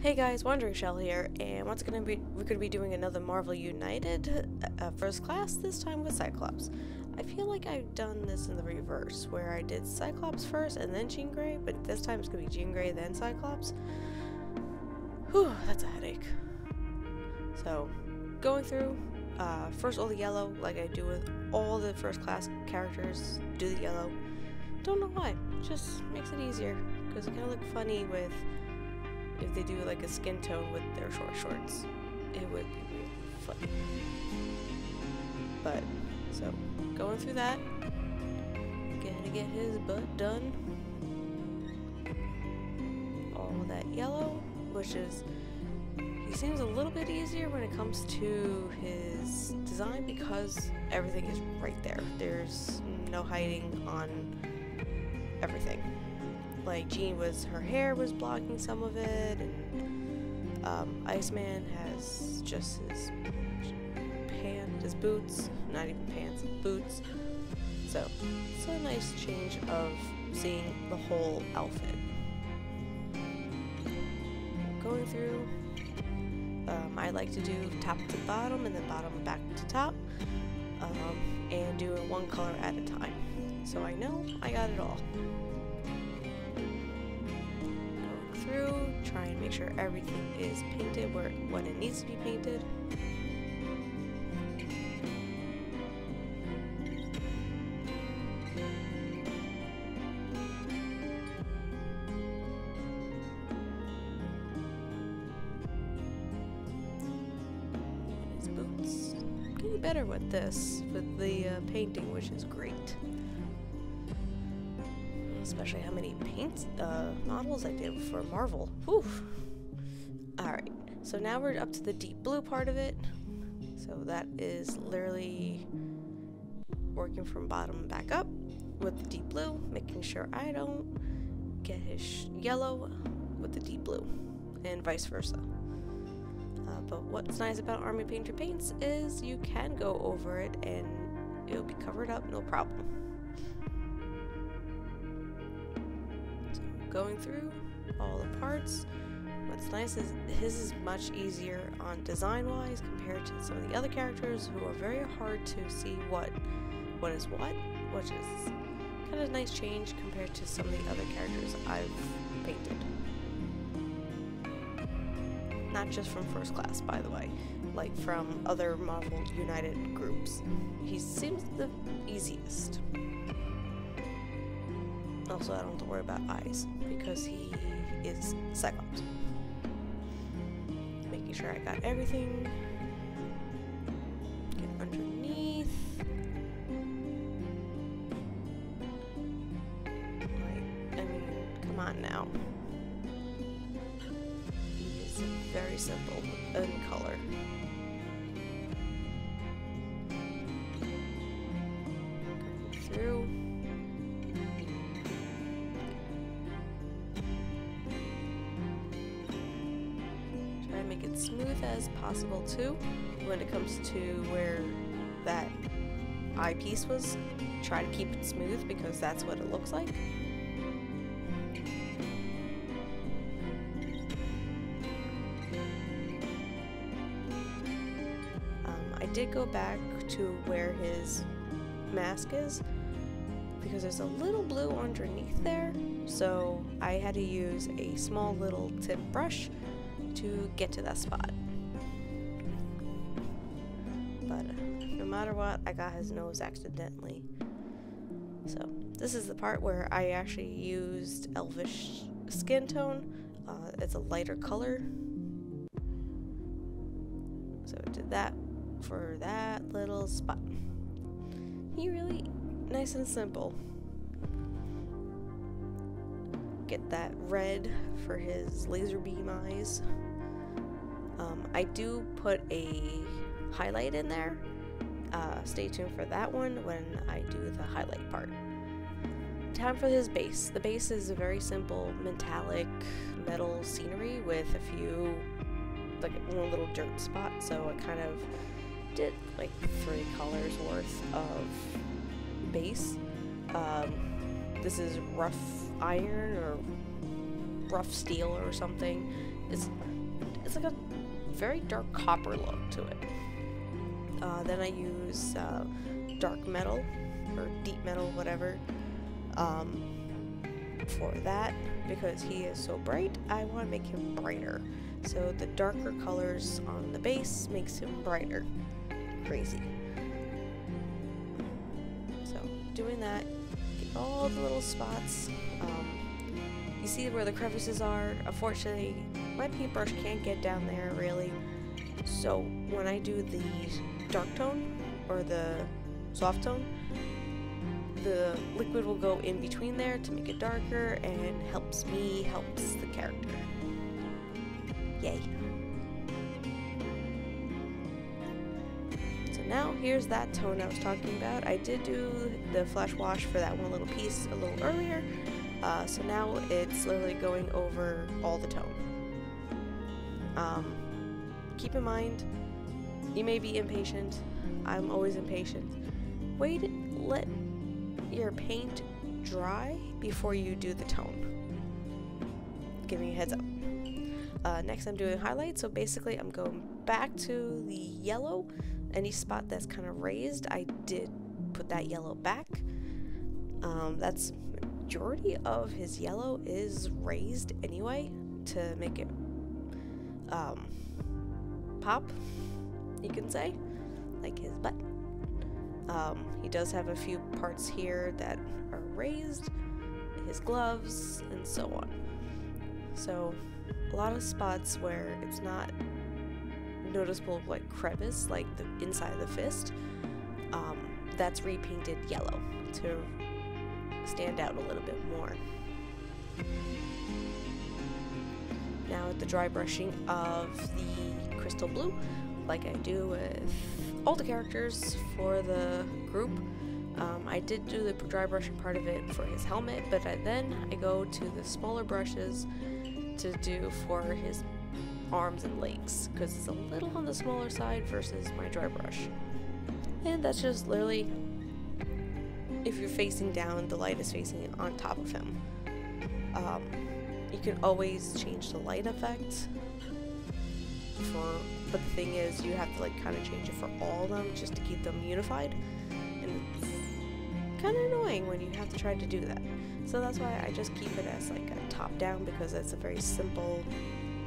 Hey guys, Wandering Shell here, and we're gonna be doing another Marvel United first class, this time with Cyclops. I feel like I've done this in the reverse, where I did Cyclops first and then Jean Grey, but this time it's gonna be Jean Grey then Cyclops. Whew, that's a headache. So, going through, first all the yellow, like I do with all the first class characters, do the yellow. Don't know why, just makes it easier, because it kind of look funny with if they do like a skin tone with their short shorts. It would be really funny. But, so, going through that, gonna get his butt done. All that yellow, which is, he seems a little bit easier when it comes to his design because everything is right there. There's no hiding on everything. Like Jean her hair was blocking some of it, and Iceman has just his boots, not even pants, boots. So it's a nice change of seeing the whole outfit. Going through, I like to do top to bottom and then bottom back to top, and doing one color at a time. So I know I got it all. Through, try and make sure everything is painted when it needs to be painted. And his boots. I'm getting better with this, with the painting, which is great. Especially how many models I did for Marvel. Whew. Alright, so now we're up to the deep blue part of it. So that is literally working from bottom back up with the deep blue, making sure I don't get his yellow with the deep blue, and vice versa. But what's nice about Army Painter paints is you can go over it and it'll be covered up, no problem. Going through all the parts. What's nice is his is much easier on design wise compared to some of the other characters who are very hard to see what is what, which is kind of a nice change compared to some of the other characters I've painted. Not just from first class, by the way, like from other Marvel United groups. He seems the easiest. Also, I don't have to worry about eyes because he is Cyclops. Making sure I got everything. Get underneath. Like, I mean, come on now. He is very simple in color. Going through. Make it smooth as possible too. When it comes to where that eyepiece was, try to keep it smooth because that's what it looks like. I did go back to where his mask is because there's a little blue underneath there, so I had to use a small little tip brush to get to that spot. But no matter what, I got his nose accidentally. So this is the part where I actually used Elvish skin tone. It's a lighter color. So I did that for that little spot. He really nice and simple. Get that red for his laser beam eyes. I do put a highlight in there. Stay tuned for that one when I do the highlight part. Time for his base. The base is a very simple metallic metal scenery with a few, like one little dirt spot. So I kind of did like 3 colors worth of base. This is rough iron or rough steel or something, it's like a very dark copper look to it. Then I use dark metal or deep metal, whatever, for that, because he is so bright. I want to make him brighter, so the darker colors on the base makes him brighter. Crazy. So doing that, get all the little spots. You see where the crevices are. Unfortunately, my paintbrush can't get down there really, so when I do the dark tone or the soft tone, the liquid will go in between there to make it darker, and helps the character. Yay. So now here's that tone I was talking about. I did do the flash wash for that one little piece a little earlier, so now it's literally going over all the tone. Keep in mind, you may be impatient. I'm always impatient. Let your paint dry before you do the tone. Giving you a heads up. Next I'm doing highlights, so basically I'm going back to the yellow. Any spot that's kind of raised, I did put that yellow back. That's majority of his yellow is raised anyway to make it pop, you can say, like his butt. He does have a few parts here that are raised, his gloves, and so on. So a lot of spots where it's not noticeable, like crevice, like the inside of the fist, that's repainted yellow to stand out a little bit more. Now with the dry brushing of the crystal blue, like I do with all the characters for the group, I did do the dry brushing part of it for his helmet, but then I go to the smaller brushes to do for his arms and legs, because it's a little on the smaller side versus my dry brush. And that's just literally, if you're facing down, the light is facing on top of him. You can always change the light effect but the thing is, you have to like kind of change it for all of them just to keep them unified, and it's kind of annoying when you have to try to do that. So that's why I just keep it as like a top down, because it's a very simple,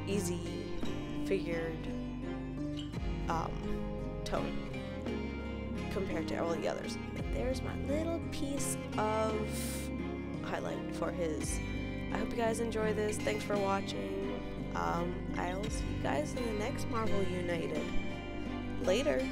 easy figured tone compared to all the others. But there's my little piece of highlight for his. I hope you guys enjoy this. Thanks for watching. I'll see you guys in the next Marvel United. Later.